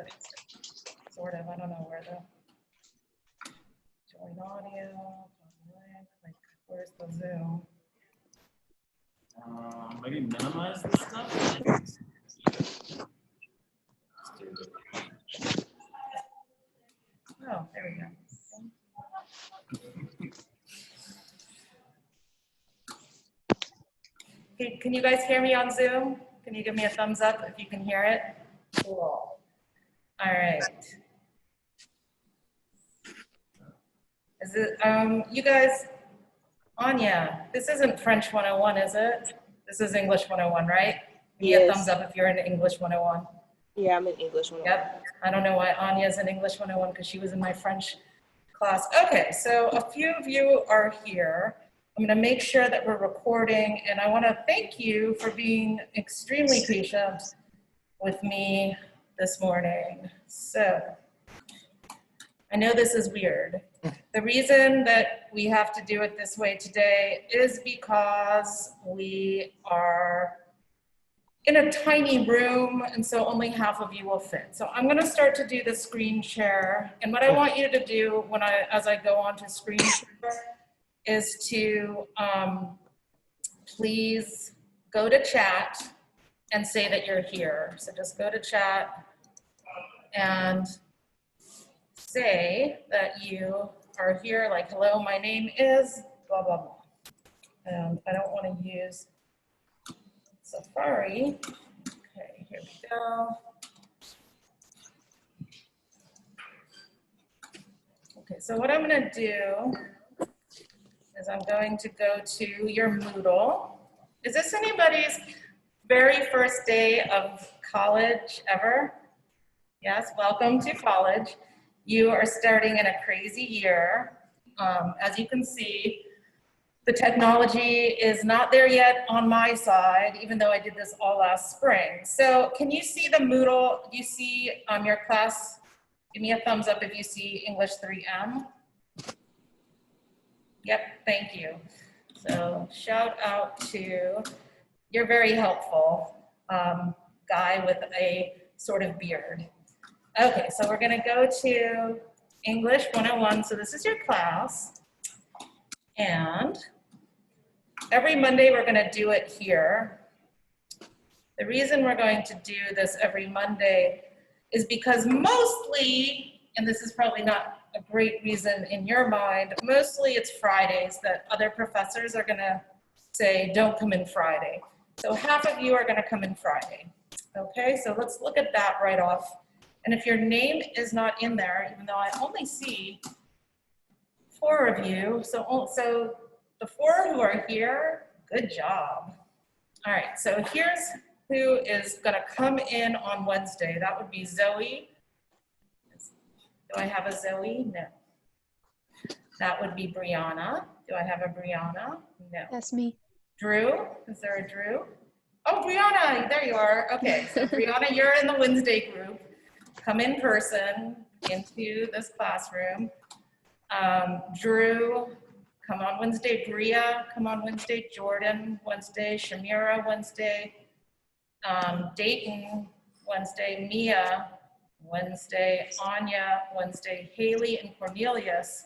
it. Sort of, I don't know where the join audio, like where's the Zoom? Maybe minimize this stuff. Let's do it. Oh, there we go. Can you guys hear me on Zoom? Can you give me a thumbs up if you can hear it? Cool. All right. Is it, you guys, Anya, this isn't French 101, is it? This is English 101, right? Give me a thumbs up if you're in English 101. Yeah, I'm in English 101. Yep. I don't know why Anya's in English 101 because she was in my French class. Okay, so a few of you are here. I'm going to make sure that we're recording, and I want to thank you for being extremely patient with me this morning. So, I know this is weird. The reason that we have to do it this way today is because we are in a tiny room, and so only half of you will fit. So I'm going to start to do the screen share, and what I want you to do as I go on to screen share is to please go to chat and say that you're here. So just go to chat and say that you are here, like, hello, my name is blah, blah, blah. And I don't want to use Safari. Okay, here we go. Okay, so what I'm going to do is I'm going to go to your Moodle. Is this anybody's very first day of college ever? Yes, welcome to college. You are starting in a crazy year. As you can see, the technology is not there yet on my side, even though I did this all last spring. So can you see the Moodle? Do you see your class? Give me a thumbs up if you see English 3M. Yep, thank you. So shout out to, you're very helpful, guy with a sort of beard. Okay, so we're gonna go to English 101. So this is your class. And every Monday we're gonna do it here. The reason we're going to do this every Monday is because mostly, and this is probably not a great reason in your mind, mostly it's Fridays that other professors are gonna say, don't come in Friday. So half of you are gonna come in Friday. Okay, so let's look at that right off. And if your name is not in there, even though I only see 4 of you, so the 4 who are here, good job. All right, so here's who is gonna come in on Wednesday. That would be Zoe. Do I have a Zoe? No. That would be Brianna. Do I have a Brianna? No. That's me. Drew? Is there a Drew? Oh, Brianna, there you are. Okay, so Brianna, you're in the Wednesday group. Come in person into this classroom. Drew, come on Wednesday. Bria, come on Wednesday. Jordan, Wednesday. Shamira, Wednesday. Dayton, Wednesday. Mia, Wednesday. Anya, Wednesday. Haley and Cornelius,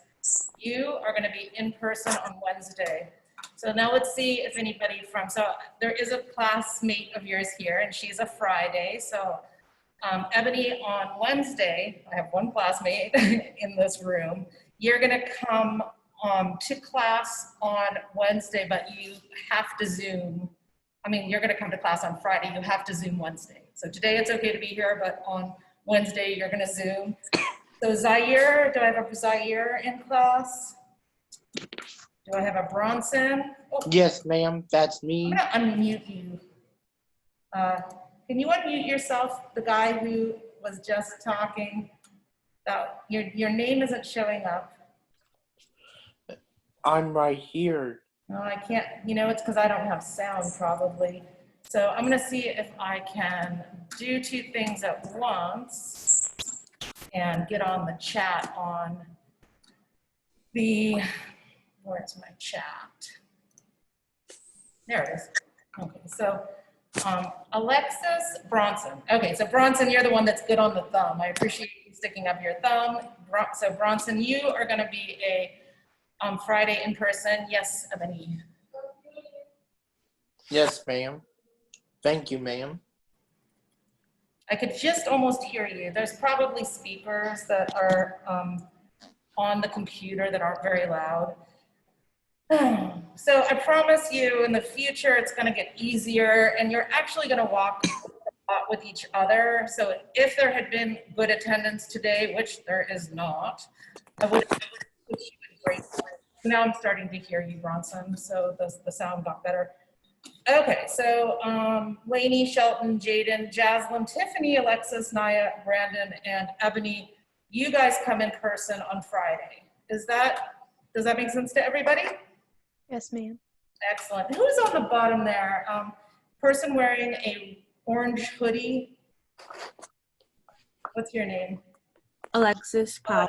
you are going to be in person on Wednesday. So now let's see if anybody so there is a classmate of yours here, and she's a Friday. So Ebony on Wednesday, I have one classmate in this room. You're going to come to class on Wednesday, but you have to Zoom. I mean, you're going to come to class on Friday. You have to Zoom Wednesday. So today it's okay to be here, but on Wednesday you're going to Zoom. So Zaire, do I have a Zaire in class? Do I have a Bronson? Oh, Yes, ma'am, that's me. I'm going to unmute you. Can you unmute yourself, the guy who was just talking about your name isn't showing up? I'm right here. No, I can't, it's because I don't have sound probably. So I'm going to see if I can do 2 things at once and get on the chat on where's my chat? There it is. Okay, so Alexis Bronson. Okay, so Bronson, you're the one that's good on the thumb. I appreciate you sticking up your thumb. So Bronson, you are going to be a Friday in person. Yes, Ebony. Yes, ma'am. Thank you, ma'am. I could just almost hear you. There's probably speakers that are on the computer that aren't very loud. So I promise you in the future, it's gonna get easier and you're actually gonna walk a lot with each other. So if there had been good attendance today, which there is not, I would wish you would break. Now I'm starting to hear you, Bronson, so the sound got better. Okay, so Lainey, Shelton, Jaden, Jaslyn, Tiffany, Alexis, Naya, Brandon, and Ebony, you guys come in person on Friday. Does that make sense to everybody? Yes, ma'am. Excellent. Who's on the bottom there? Person wearing a orange hoodie. What's your name? Alexis Powell.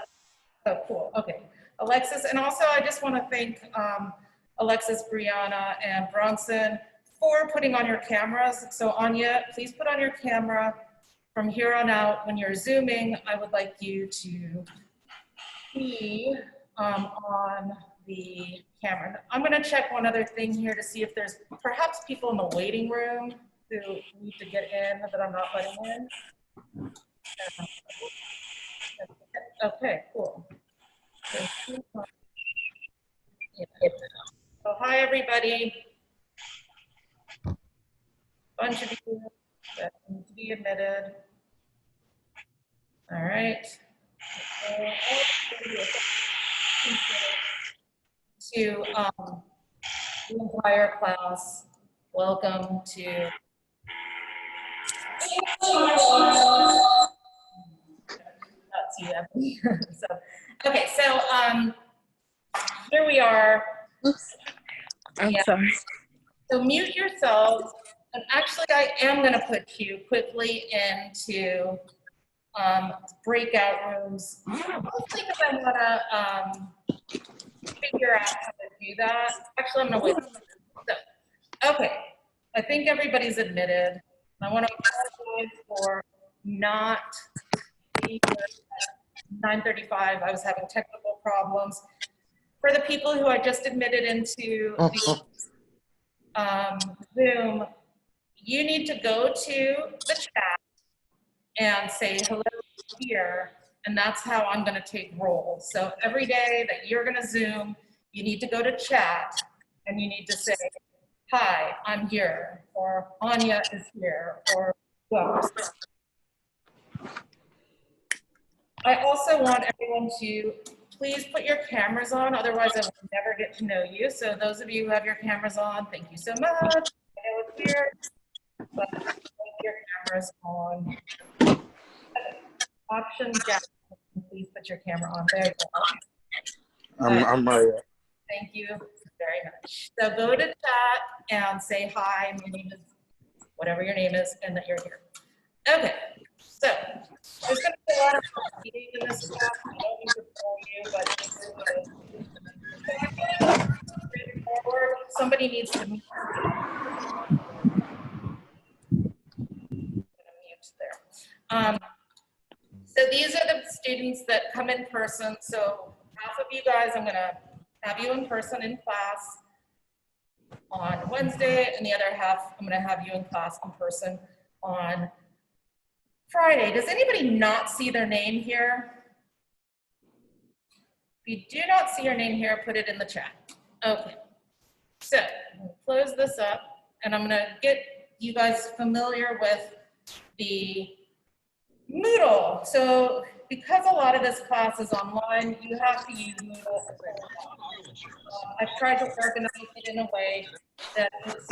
Oh, cool. Okay. Alexis, and also I just want to thank Alexis, Brianna, and Bronson for putting on your cameras. So Anya, please put on your camera. From here on out, when you're Zooming, I would like you to be on the camera. I'm going to check one other thing here to see if there's perhaps people in the waiting room who need to get in that I'm not letting in. Okay, cool. So hi, everybody. Bunch of you that need to be admitted. All right. To the entire class, welcome to. That's you, Ebony. So, okay, so here we are. I'm Yeah. sorry. So mute yourselves. And actually, I am going to put you quickly into breakout rooms. Mostly because I want to figure out how to do that. Actually, I'm going to wait. So, okay, I think everybody's admitted. I want to apologize for not being here at 9:35. I was having technical problems. For the people who I just admitted into the Zoom, you need to go to the chat and say hello here, and that's how I'm going to take roll. So every day that you're going to Zoom, you need to go to chat and you need to say, hi, I'm here, or Anya is here, or whoever. I also want everyone to please put your cameras on, otherwise I will never get to know you. So those of you who have your cameras on, thank you so much. I know it's weird, but put your cameras on. Option Jack, please put your camera on. There you go. I'm right. Thank you very much. So go to chat and say hi, my name is whatever your name is, and that you're here. Okay, so there's going to be a lot of reading in this class. I don't need to tell you, but straightforward. Somebody needs to mute there. So these are the students that come in person. So half of you guys, I'm going to have you in person in class on Wednesday, and the other half, I'm going to have you in class in person on Friday. Does anybody not see their name here? If you do not see your name here, put it in the chat. Okay. So I'm going to close this up, and I'm going to get you guys familiar with the Moodle. So because a lot of this class is online, you have to use Moodle. I've tried to organize it in a way that is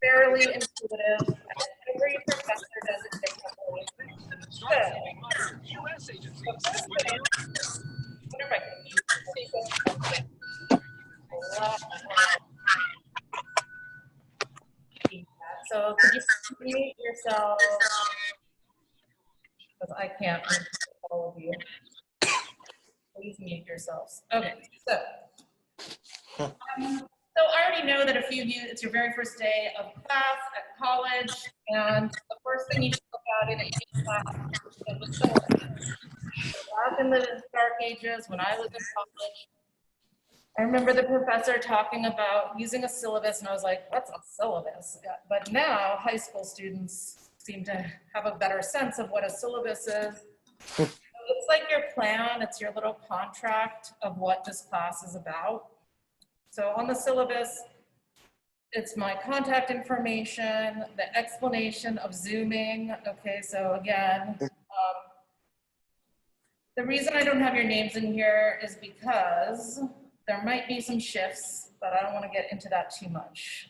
fairly intuitive, and every professor does it differently. So, what am I going to use? So could you mute yourself? Because I can't mute all of you. Please mute yourselves. Okay, so So I already know that a few of you, it's your very first day of class at college, and the first thing you should look at in any class is the syllabus. Back in the dark ages, when I was in college, I remember the professor talking about using a syllabus, and I was like, what's a syllabus? Yeah, but now high school students seem to have a better sense of what a syllabus is. So it's like your plan, it's your little contract of what this class is about. So on the syllabus, it's my contact information, the explanation of Zooming. Okay, so again, the reason I don't have your names in here is because there might be some shifts, but I don't want to get into that too much.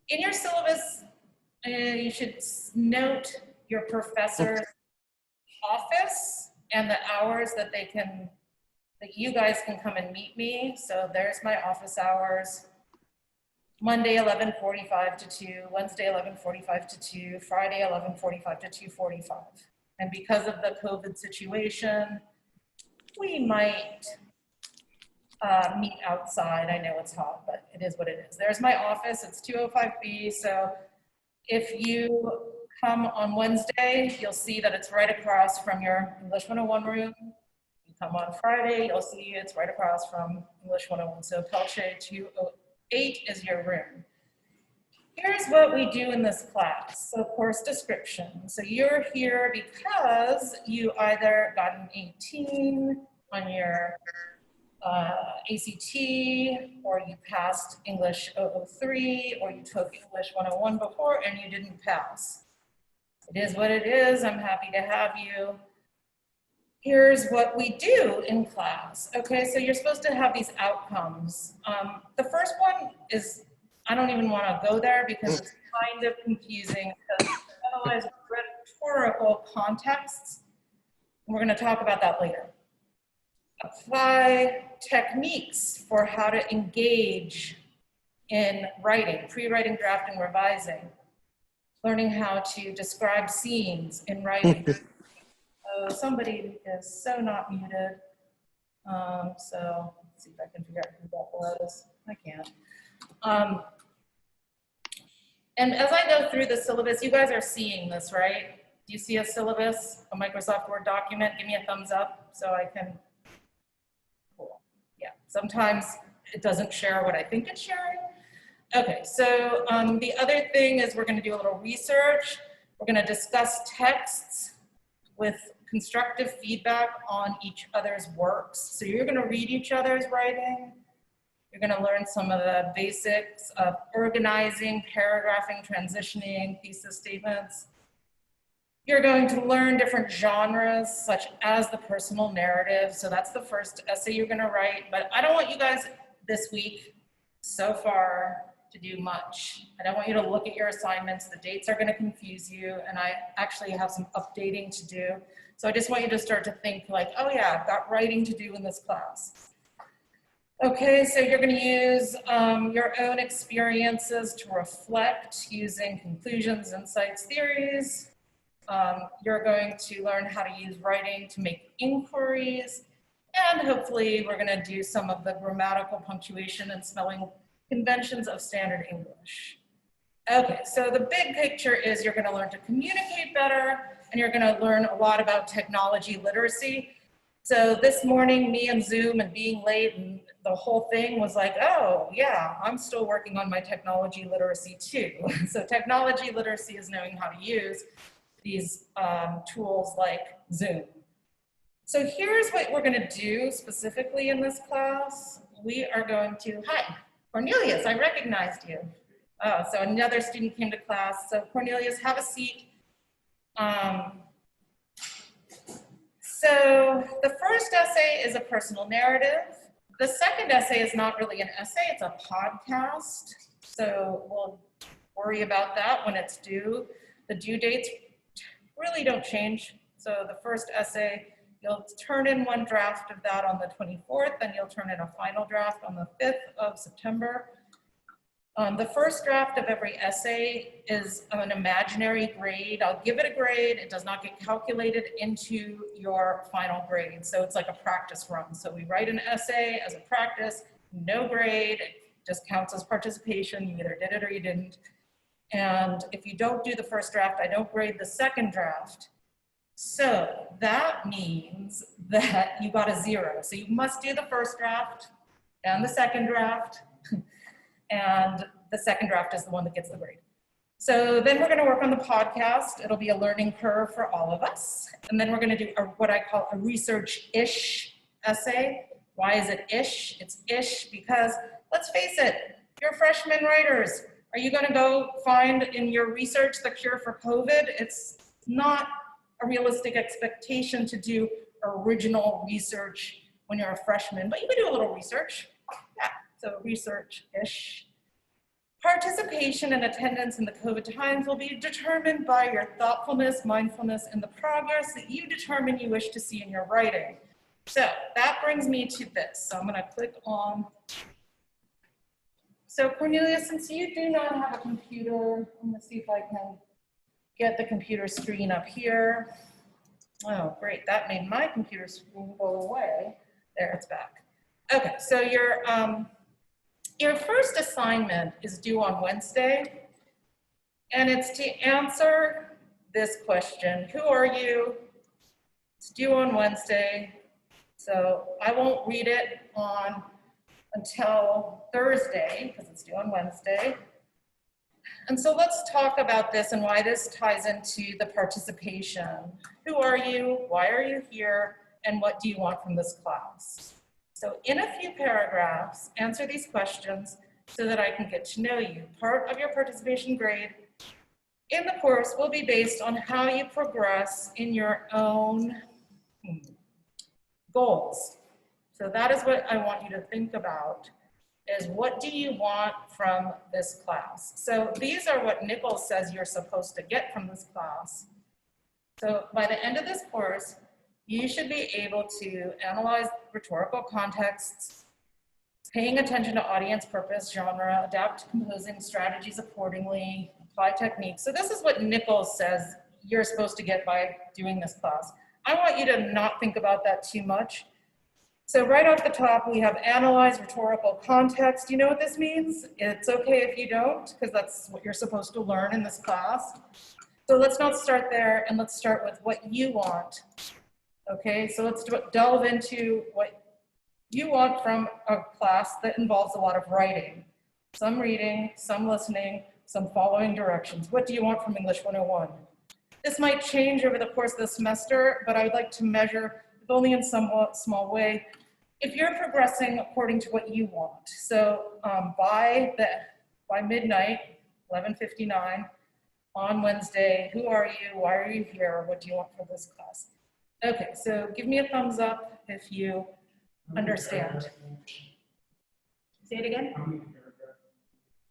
In your syllabus, you should note your professor's office and the hours that that you guys can come and meet me. So there's my office hours. Monday, 11:45 to 2, Wednesday, 11:45 to 2, Friday, 11:45 to 2:45. And because of the COVID situation, we might meet outside. I know it's hot, but it is what it is. There's my office, it's 205B. So if you come on Wednesday, you'll see that it's right across from your English 101 room. You come on Friday, you'll see it's right across from English 101. So Pelche 208 is your room. Here's what we do in this class. So course description. So you're here because you either got an 18 on your ACT, or you passed English 003, or you took English 101 before and you didn't pass. It is what it is. I'm happy to have you. Here's what we do in class. Okay, so you're supposed to have these outcomes. The first one is, I don't even want to go there because it's kind of confusing because it analyzes rhetorical contexts. And we're going to talk about that later. Apply techniques for how to engage in writing, pre-writing, drafting, revising. Learning how to describe scenes in writing. Oh, somebody is so not muted. So let's see if I can figure out who that was. I can't. And as I go through the syllabus, you guys are seeing this, right? Do you see a syllabus, a Microsoft Word document? Give me a thumbs up so I can. Cool. Yeah, sometimes it doesn't share what I think it's sharing. Okay, so the other thing is we're going to do a little research. We're going to discuss texts with constructive feedback on each other's works. So you're going to read each other's writing. You're going to learn some of the basics of organizing, paragraphing, transitioning, thesis statements. You're going to learn different genres, such as the personal narrative. So that's the first essay you're going to write. But I don't want you guys this week, so far, to do much. I don't want you to look at your assignments. The dates are going to confuse you, and I actually have some updating to do. So I just want you to start to think like, oh yeah, I've got writing to do in this class. Okay, so you're going to use your own experiences to reflect using conclusions, insights, theories. You're going to learn how to use writing to make inquiries, and hopefully we're going to do some of the grammatical punctuation and spelling conventions of standard English. Okay, so the big picture is you're going to learn to communicate better, and you're going to learn a lot about technology literacy. So this morning, me and Zoom and being late and the whole thing was like, oh yeah, I'm still working on my technology literacy too. So technology literacy is knowing how to use these tools like Zoom. So here's what we're going to do specifically in this class. We are going to, hi, Cornelius, I recognized you. Oh, so another student came to class. So Cornelius, have a seat. So the first essay is a personal narrative. The second essay is not really an essay, it's a podcast. So we'll worry about that when it's due. The due dates really don't change. So the first essay, you'll turn in one draft of that on the 24th, and you'll turn in a final draft on the 5th of September. The first draft of every essay is an imaginary grade. I'll give it a grade. It does not get calculated into your final grade. So it's like a practice run. So we write an essay as a practice, no grade, it just counts as participation. You either did it or you didn't. And if you don't do the first draft, I don't grade the second draft. So that means that you got a 0. So you must do the first draft and the second draft. And the second draft is the one that gets the grade. So then we're gonna work on the podcast. It'll be a learning curve for all of us. And then we're gonna do what I call a research-ish essay. Why is it ish? It's ish because, let's face it, you're freshman writers. Are you gonna go find in your research the cure for COVID? It's not a realistic expectation to do original research when you're a freshman, but you can do a little research. Yeah, so research-ish. Participation and attendance in the COVID times will be determined by your thoughtfulness, mindfulness, and the progress that you determine you wish to see in your writing. So that brings me to this. So I'm gonna click on. So Cornelia, since you do not have a computer, I'm gonna see if I can get the computer screen up here. Oh, great, that made my computer screen go away. There, it's back. Okay, so your first assignment is due on Wednesday, and it's to answer this question. Who are you? It's due on Wednesday, so I won't read it until Thursday, because it's due on Wednesday. And so let's talk about this and why this ties into the participation. Who are you? Why are you here? And what do you want from this class? So in a few paragraphs, answer these questions so that I can get to know you. Part of your participation grade in the course will be based on how you progress in your own goals. So that is what I want you to think about, is what do you want from this class? So these are what Nichols says you're supposed to get from this class. So by the end of this course, you should be able to analyze rhetorical contexts, paying attention to audience purpose, genre, adapt composing strategies accordingly, apply techniques. So this is what Nichols says you're supposed to get by doing this class. I want you to not think about that too much. So right off the top, we have analyze rhetorical context. Do you know what this means? It's okay if you don't, because that's what you're supposed to learn in this class. So let's not start there, and let's start with what you want. Okay, so let's delve into what you want from a class that involves a lot of writing. Some reading, some listening, some following directions. What do you want from English 101? This might change over the course of the semester, but I would like to measure, if only in somewhat small way, if you're progressing according to what you want. So by midnight, 11:59 on Wednesday, who are you? Why are you here? What do you want for this class? Okay, so give me a thumbs up if you understand. Say it again.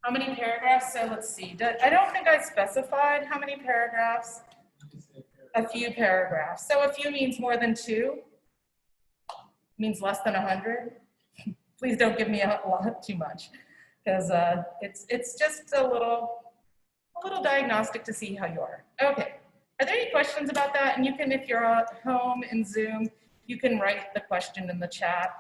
How many paragraphs? So let's see. I don't think I specified how many paragraphs. A few paragraphs. So a few means more than 2. Means less than 100. Please don't give me a lot too much, because it's just a little diagnostic to see how you are. Okay. Are there any questions about that? And you can, if you're at home in Zoom, you can write the question in the chat.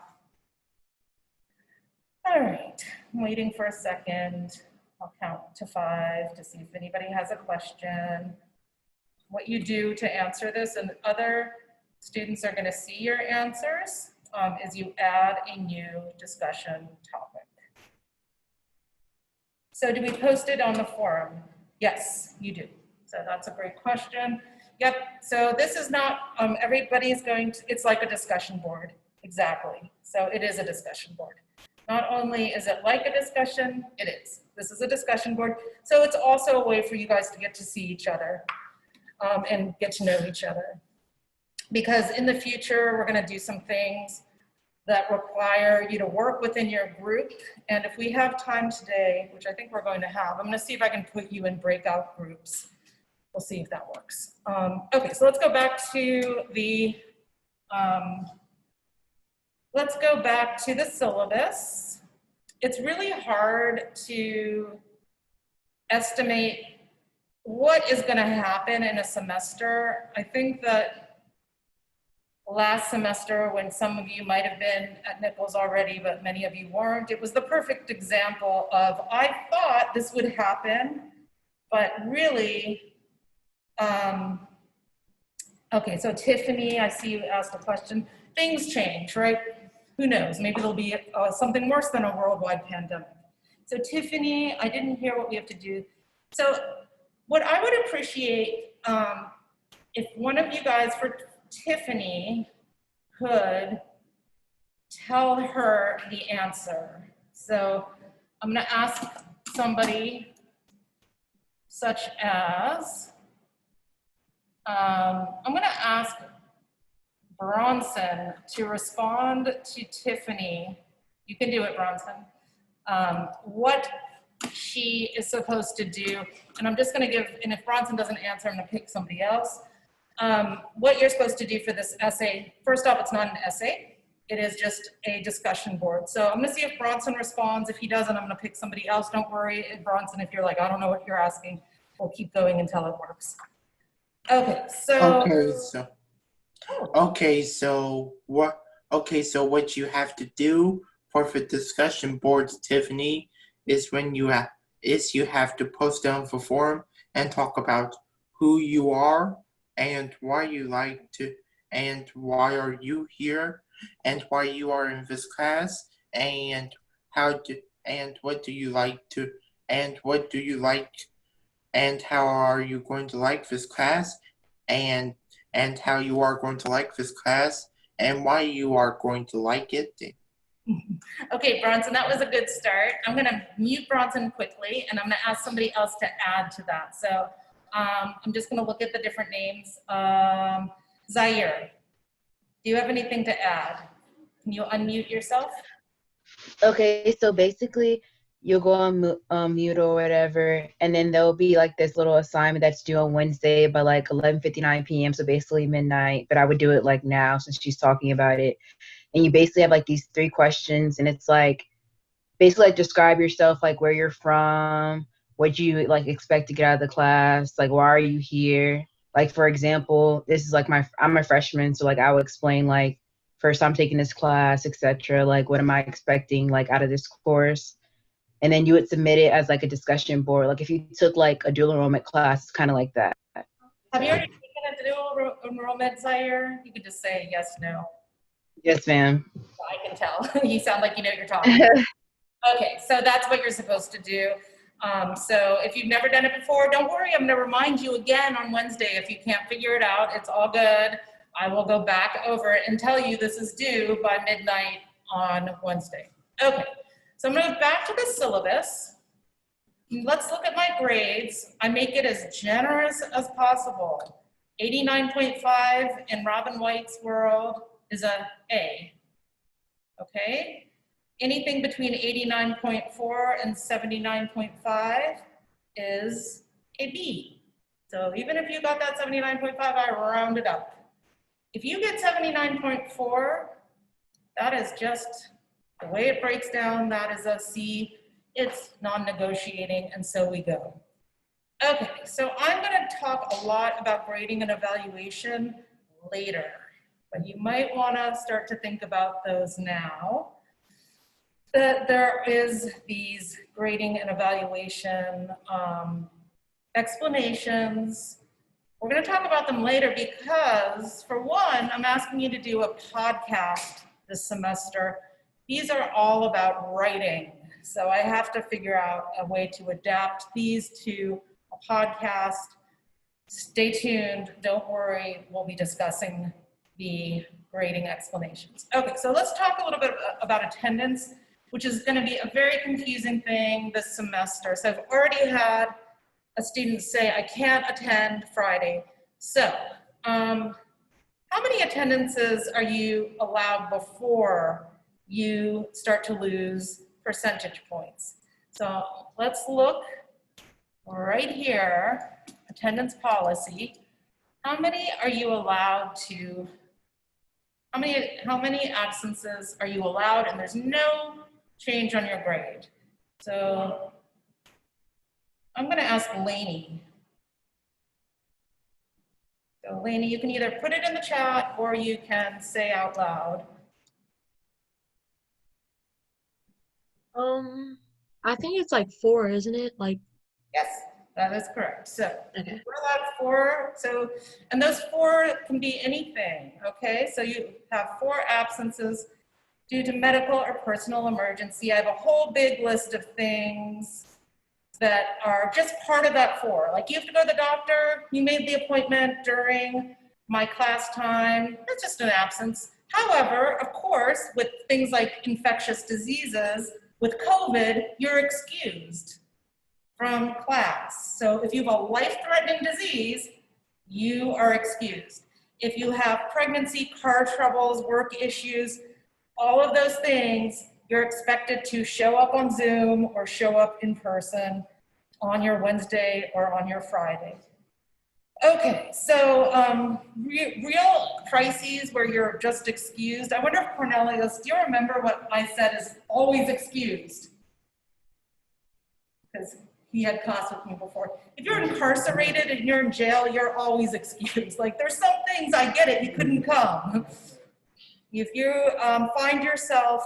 All right, I'm waiting for a second. I'll count to 5 to see if anybody has a question. What you do to answer this, and other students are gonna see your answers, is you add a new discussion topic. So do we post it on the forum? Yes, you do. So that's a great question. Yep, so this is not, everybody's going to, it's like a discussion board, exactly. So it is a discussion board. Not only is it like a discussion, it is. This is a discussion board. So it's also a way for you guys to get to see each other and get to know each other. Because in the future, we're gonna do some things that require you to work within your group. And if we have time today, which I think we're going to have, I'm gonna see if I can put you in breakout groups. We'll see if that works. Okay, so let's go back to the syllabus. It's really hard to estimate what is going to happen in a semester. I think that last semester when some of you might have been at Nichols already, but many of you weren't. It was the perfect example of, I thought this would happen, but really, okay, so Tiffany, I see you asked a question. Things change, right? Who knows? Maybe there'll be something worse than a worldwide pandemic. So Tiffany, I didn't hear what we have to do. So what I would appreciate, if one of you guys for Tiffany could tell her the answer. So I'm gonna ask somebody such as, I'm gonna ask Bronson to respond to Tiffany. You can do it, Bronson. What she is supposed to do, and I'm just gonna give, and if Bronson doesn't answer, I'm gonna pick somebody else. What you're supposed to do for this essay, first off, it's not an essay. It is just a discussion board. So I'm gonna see if Bronson responds. If he doesn't, I'm gonna pick somebody else. Don't worry, Bronson, if you're like, I don't know what you're asking, we'll keep going until it works. Okay, so. So what you have to do for the discussion boards, Tiffany, is you have to post down the forum and talk about who you are and why you like to, and why are you here, and why you are in this class, and what do you like to, and what do you like, and how are you going to like this class, and how you are going to like this class, and why you are going to like it. Okay, Bronson, that was a good start. I'm gonna mute Bronson quickly, and I'm gonna ask somebody else to add to that. So I'm just gonna look at the different names. Zaire, do you have anything to add? Can you unmute yourself? Okay, so basically you'll go on mute or whatever, and then there'll be like this little assignment that's due on Wednesday by like 11:59 p.m. So basically midnight, but I would do it like now since she's talking about it. And you basically have like these 3 questions, and it's like basically like describe yourself, like where you're from, what you like expect to get out of the class, like why are you here? Like for example, this is like I'm a freshman, so like I would explain like first I'm taking this class, etc. Like what am I expecting like out of this course? And then you would submit it as like a discussion board. Like if you took like a dual enrollment class, it's kind of like that. Have you already taken a dual enrollment, Zaire? You could just say yes, no. Yes, ma'am. I can tell. You sound like you know what you're talking about. Okay, so that's what you're supposed to do. So if you've never done it before, don't worry. I'm going to remind you again on Wednesday. If you can't figure it out, it's all good. I will go back over it and tell you this is due by midnight on Wednesday. Okay, so I'm going to go back to the syllabus. Let's look at my grades. I make it as generous as possible. 89.5 in Robin White's world is a A. Okay? Anything between 89.4 and 79.5 is a B. So even if you got that 79.5, I rounded up. If you get 79.4, that is just the way it breaks down. That is a C. It's non-negotiating, and so we go. Okay, so I'm going to talk a lot about grading and evaluation later, but you might want to start to think about those now. There is these grading and evaluation explanations. We're going to talk about them later because, for one, I'm asking you to do a podcast this semester. These are all about writing. So I have to figure out a way to adapt these to a podcast. Stay tuned. Don't worry. We'll be discussing the grading explanations. Okay, so let's talk a little bit about attendance, which is going to be a very confusing thing this semester. So I've already had a student say, I can't attend Friday. So how many attendances are you allowed before you start to lose percentage points? So let's look right here, attendance policy. How many are you allowed to, how many absences are you allowed? And there's no change on your grade. So I'm going to ask Lainey. So Lainey, you can either put it in the chat or you can say out loud. I think it's like 4, isn't it? Like, Yes, that is correct. So okay. we're allowed 4. So, and those 4 can be anything, okay? So you have 4 absences due to medical or personal emergency. I have a whole big list of things that are just part of that 4. Like you have to go to the doctor, you made the appointment during my class time, that's just an absence. However, of course, with things like infectious diseases, with COVID, you're excused from class. So if you have a life-threatening disease, you are excused. If you have pregnancy, car troubles, work issues, all of those things, you're expected to show up on Zoom or show up in person on your Wednesday or on your Friday. Okay, so real crises where you're just excused. I wonder if Cornelius, do you remember what I said is always excused? Because he had class with me before. If you're incarcerated and you're in jail, you're always excused. Like there's some things, I get it, you couldn't come. If you find yourself,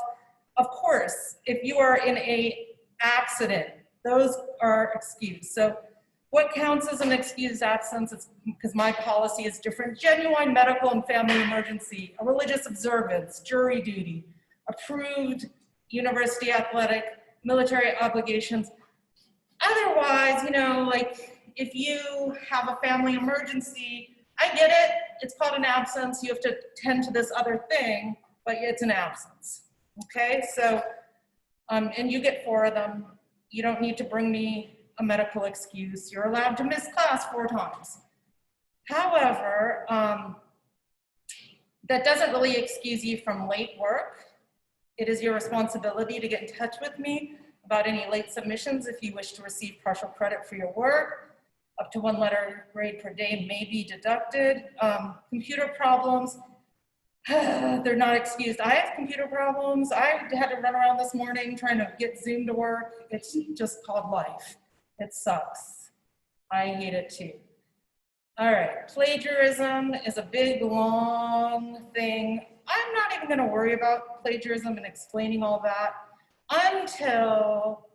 of course, if you are in a accident, those are excused. So what counts as an excused absence? It's because my policy is different. Genuine medical and family emergency, a religious observance, jury duty, approved university athletic, military obligations. Otherwise, you know, like if you have a family emergency, I get it, it's called an absence, you have to tend to this other thing, but it's an absence, okay? So, and you get 4 of them. You don't need to bring me a medical excuse. You're allowed to miss class 4 times. However, that doesn't really excuse you from late work. It is your responsibility to get in touch with me about any late submissions if you wish to receive partial credit for your work. Up to 1 letter grade per day may be deducted. Computer problems, they're not excused. I have computer problems. I had to run around this morning trying to get Zoom to work. It's just called life. It sucks. I hate it too. All right, plagiarism is a big, long thing. I'm not even gonna worry about plagiarism and explaining all that until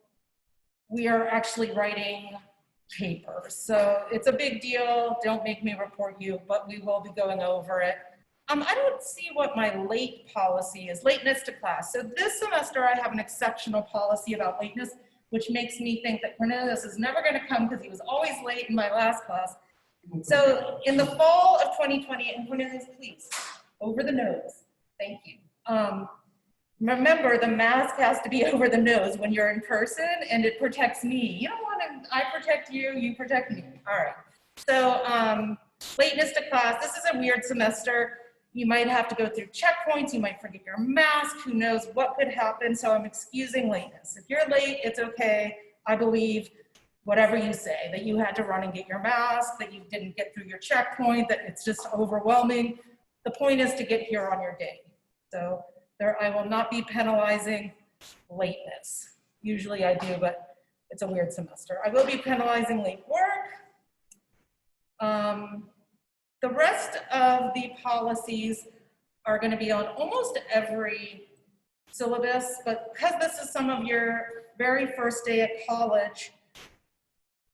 we are actually writing paper. So it's a big deal. Don't make me report you, but we will be going over it. I don't see what my late policy is, lateness to class. So this semester I have an exceptional policy about lateness, which makes me think that Cornelius is never gonna come because he was always late in my last class. So in the fall of 2020, and Cornelius, please, over the nose, thank you. Remember, the mask has to be over the nose when you're in person, and it protects me. You don't want to, I protect you, you protect me. All right. So lateness to class, this is a weird semester. You might have to go through checkpoints. You might forget your mask. Who knows what could happen. So I'm excusing lateness. If you're late, it's okay. I believe whatever you say, that you had to run and get your mask, that you didn't get through your checkpoint, that it's just overwhelming. The point is to get here on your day. So I will not be penalizing lateness. Usually I do, but it's a weird semester. I will be penalizing late work. The rest of the policies are going to be on almost every syllabus, but because this is some of your very first day at college,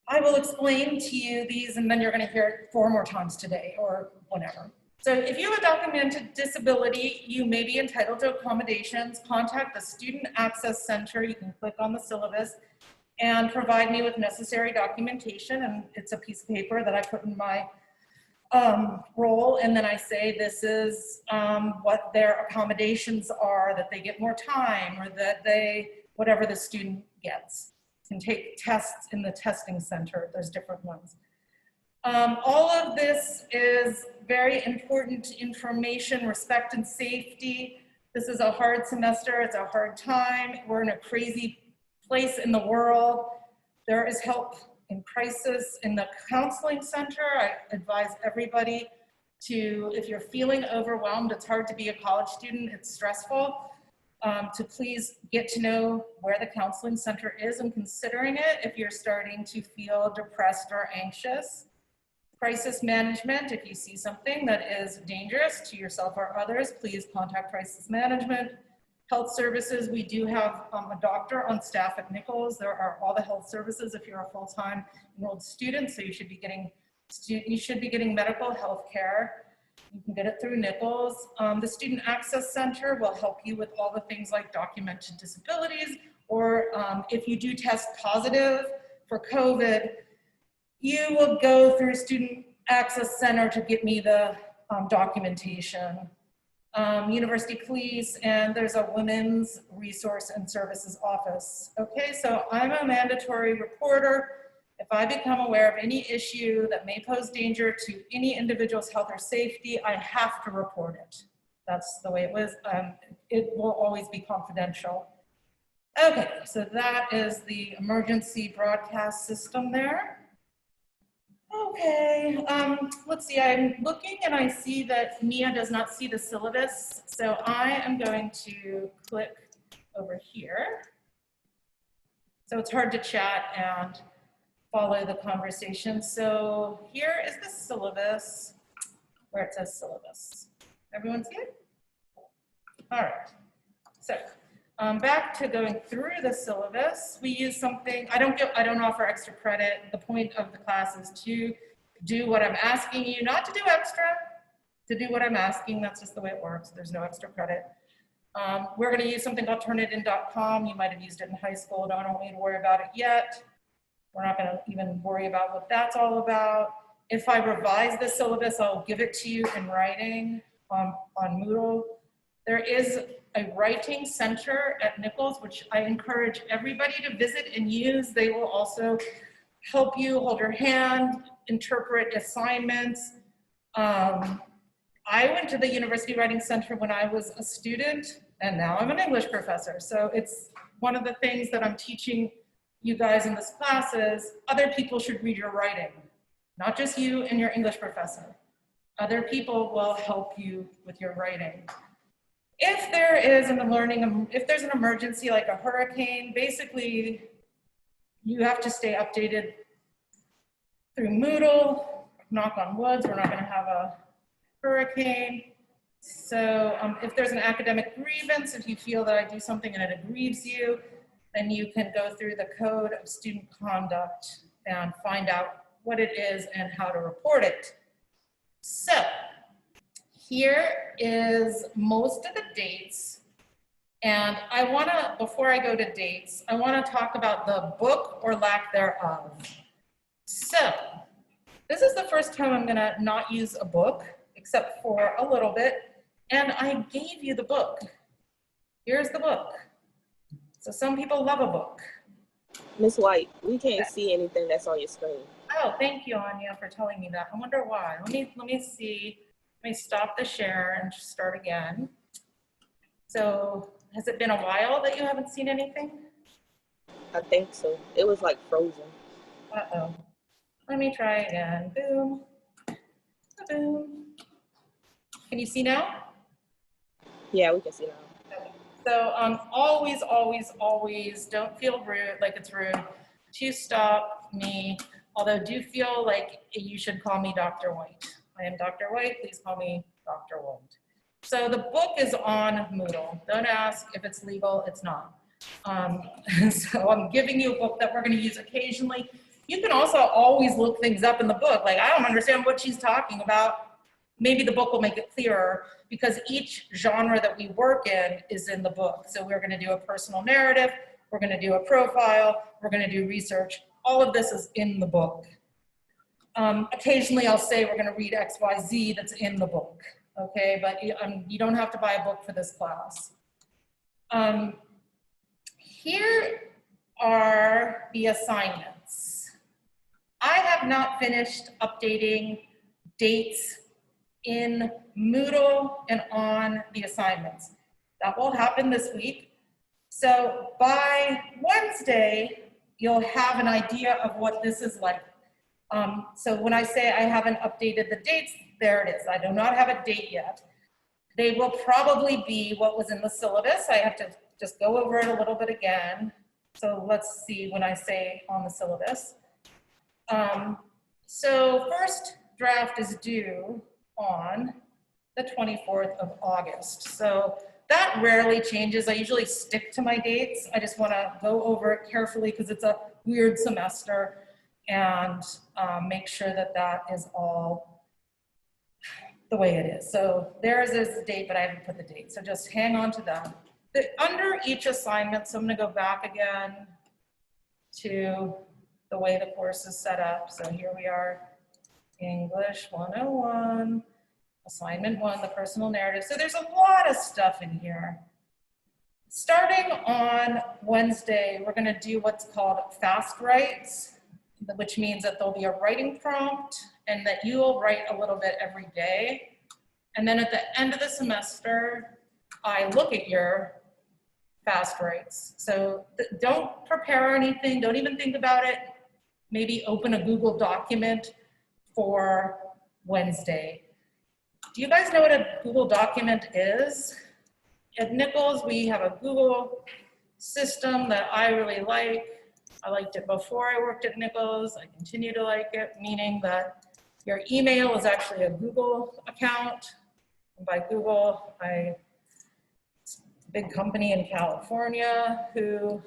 I will explain to you these and then you're going to hear it 4 more times today or whatever. So if you have a documented disability, you may be entitled to accommodations. Contact the Student Access Center. You can click on the syllabus and provide me with necessary documentation. And it's a piece of paper that I put in my roll. And then I say this is what their accommodations are, that they get more time or that they, whatever the student gets. Can take tests in the testing center. There's different ones. All of this is very important information, respect and safety. This is a hard semester, it's a hard time. We're in a crazy place in the world. There is help in crisis in the counseling center. I advise everybody to, if you're feeling overwhelmed, it's hard to be a college student, it's stressful, to please get to know where the counseling center is and considering it if you're starting to feel depressed or anxious. Crisis management, if you see something that is dangerous to yourself or others, please contact crisis management. Health services, we do have a doctor on staff at Nichols. There are all the health services if you're a full-time enrolled student, so you should be getting medical health care. You can get it through Nichols. The Student Access Center will help you with all the things like documented disabilities, or if you do test positive for COVID, you will go through Student Access Center to get me the documentation. University Police, and there's a Women's Resource and Services Office. Okay, so I'm a mandatory reporter. If I become aware of any issue that may pose danger to any individual's health or safety, I have to report it. That's the way it was. It will always be confidential. Okay, so that is the emergency broadcast system there. Okay, let's see, I'm looking and I see that Mia does not see the syllabus. So I am going to click over here. So it's hard to chat and follow the conversation. So here is the syllabus where it says syllabus. Everyone see it? All right, so back to going through the syllabus, we use something, I don't offer extra credit. The point of the class is to do what I'm asking you, not to do extra, to do what I'm asking. That's just the way it works. There's no extra credit. We're gonna use something called Turnitin.com. You might've used it in high school. Don't need to worry about it yet. We're not gonna even worry about what that's all about. If I revise the syllabus, I'll give it to you in writing on Moodle. There is a writing center at Nichols, which I encourage everybody to visit and use. They will also help you, hold your hand, interpret assignments. I went to the University Writing Center when I was a student, and now I'm an English professor. So it's one of the things that I'm teaching you guys in this class is other people should read your writing, not just you and your English professor. Other people will help you with your writing. If there is if there's an emergency like a hurricane, basically you have to stay updated through Moodle. Knock on wood, we're not gonna have a hurricane. So if there's an academic grievance, if you feel that I do something and it aggrieves you, then you can go through the code of student conduct and find out what it is and how to report it. So here is most of the dates. And I wanna, before I go to dates, I wanna talk about the book or lack thereof. So this is the first time I'm gonna not use a book, except for a little bit. And I gave you the book. Here's the book. So some people love a book. Miss White, we can't see anything that's on your screen. Oh, thank you, Anya, for telling me that. I wonder why. Let me see. Let me stop the share and just start again. So has it been a while that you haven't seen anything? I think so. It was like frozen. Uh-oh. Let me try again. Boom. Boom. Can you see now? Yeah, we can see now. So always, always, always don't feel rude, like it's rude to stop me. Although do feel like you should call me Dr. White. I am Dr. White, please call me Dr. White. So the book is on Moodle. Don't ask if it's legal, it's not. So I'm giving you a book that we're gonna use occasionally. You can also always look things up in the book. Like, I don't understand what she's talking about. Maybe the book will make it clearer because each genre that we work in is in the book. So we're gonna do a personal narrative, we're gonna do a profile, we're gonna do research. All of this is in the book. Occasionally I'll say we're gonna read XYZ that's in the book, okay? But you don't have to buy a book for this class. Here are the assignments. I have not finished updating dates in Moodle and on the assignments. That will happen this week. So by Wednesday, you'll have an idea of what this is like. So when I say I haven't updated the dates, there it is. I do not have a date yet. They will probably be what was in the syllabus. I have to just go over it a little bit again. So let's see when I say on the syllabus. So first, draft is due on the 24th of August. So that rarely changes. I usually stick to my dates. I just want to go over it carefully because it's a weird semester, and make sure that that is all the way it is. So theirs is the date, but I haven't put the date. So just hang on to that. Under each assignment, so I'm going to go back again to the way the course is set up. So here we are, English 101, assignment 1, the personal narrative. So there's a lot of stuff in here. Starting on Wednesday, we're going to do what's called fast writes, which means that there'll be a writing prompt and that you will write a little bit every day. And then at the end of the semester, I look at your fast writes. So don't prepare anything, don't even think about it. Maybe open a Google document for Wednesday. Do you guys know what a Google document is? At Nichols, we have a Google system that I really like. I liked it before I worked at Nichols. I continue to like it, meaning that your email is actually a Google account. And by Google, it's a big company in California who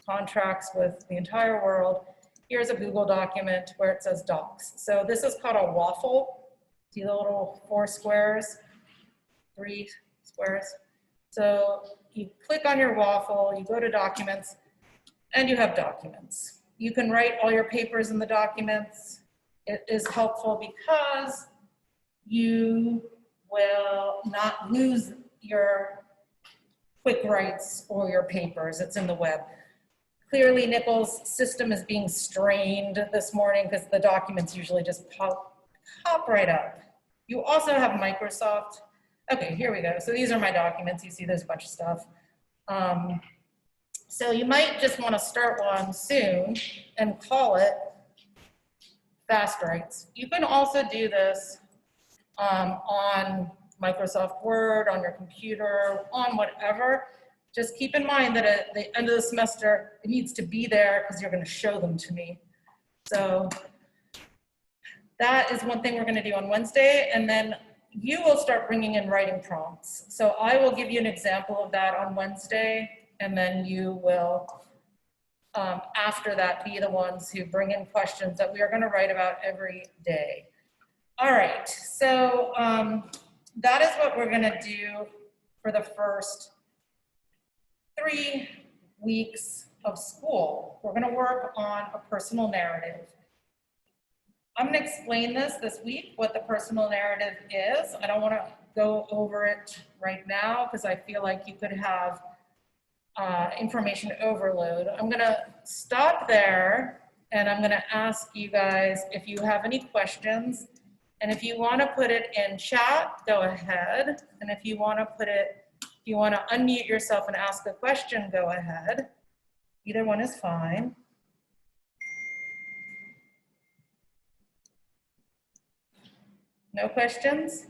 contracts with the entire world. Here's a Google document where it says docs. So this is called a waffle. See the little 4 squares, 3 squares? So you click on your waffle, you go to documents, and you have documents. You can write all your papers in the documents. It is helpful because you will not lose your quick writes or your papers. It's in the web. Clearly, Nichols' system is being strained this morning because the documents usually just pop right up. You also have Microsoft. Okay, here we go. So these are my documents. You see there's a bunch of stuff. So you might just want to start one soon and call it fast writes. You can also do this on Microsoft Word, on your computer, on whatever. Just keep in mind that at the end of the semester, it needs to be there because you're going to show them to me. So that is one thing we're going to do on Wednesday. And then you will start bringing in writing prompts. So I will give you an example of that on Wednesday. And then you will, after that, be the ones who bring in questions that we are going to write about every day. All right, so that is what we're going to do for the first 3 weeks of school. We're going to work on a personal narrative. I'm going to explain this week, what the personal narrative is. I don't want to go over it right now because I feel like you could have information overload. I'm going to stop there and I'm going to ask you guys if you have any questions. And if you want to put it in chat, go ahead. And if you want to unmute yourself and ask a question, go ahead. Either one is fine. No questions?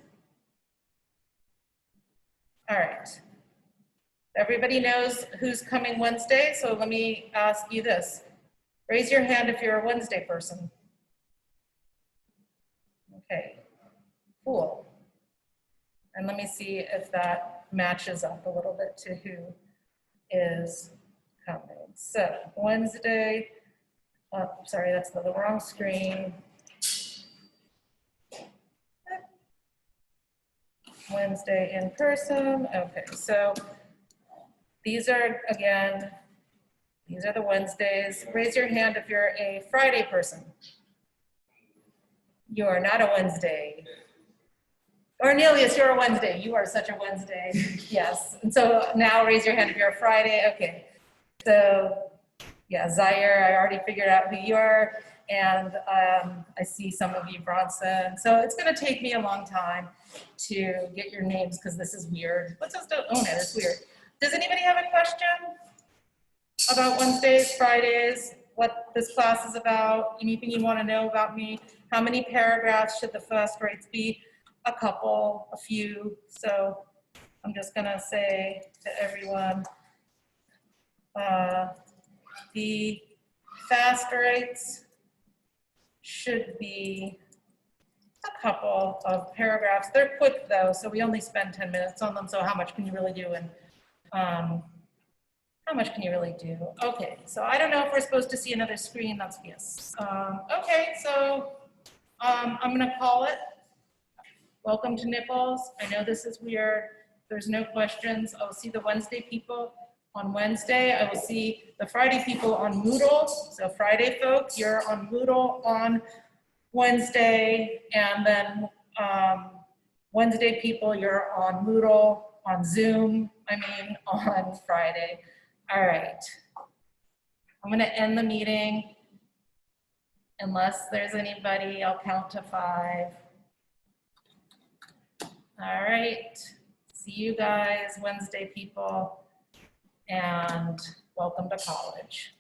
All right. Everybody knows who's coming Wednesday, so let me ask you this. Raise your hand if you're a Wednesday person. Okay, cool. And let me see if that matches up a little bit to who is coming. So Wednesday, oh, sorry, that's the wrong screen. Wednesday in person. Okay, so these are, again, these are the Wednesdays. Raise your hand if you're a Friday person. You are not a Wednesday. Cornelius, you're a Wednesday. You are such a Wednesday. Yes. And so now raise your hand if you're a Friday. Okay. So yeah, Zaire, I already figured out who you are. And I see some of you, Bronson. So it's going to take me a long time to get your names because this is weird. Let's just own it. It's weird. Does anybody have a question about Wednesdays, Fridays, what this class is about? Anything you want to know about me? How many paragraphs should the fast writes be? A couple, a few. So I'm just going to say to everyone, the fast writes should be a couple of paragraphs. They're quick though, so we only spend 10 minutes on them. So how much can you really do? And how much can you really do? Okay, so I don't know if we're supposed to see another screen. That's yes. Okay, so I'm gonna call it. Welcome to Nichols. I know this is weird. There's no questions. I'll see the Wednesday people on Wednesday. I will see the Friday people on Moodle. So Friday folks, you're on Moodle on Wednesday, and then Wednesday people, you're on Moodle, on Zoom, on Friday. All right. I'm gonna end the meeting. Unless there's anybody, I'll count to 5. All right. See you guys Wednesday, people, and welcome to college.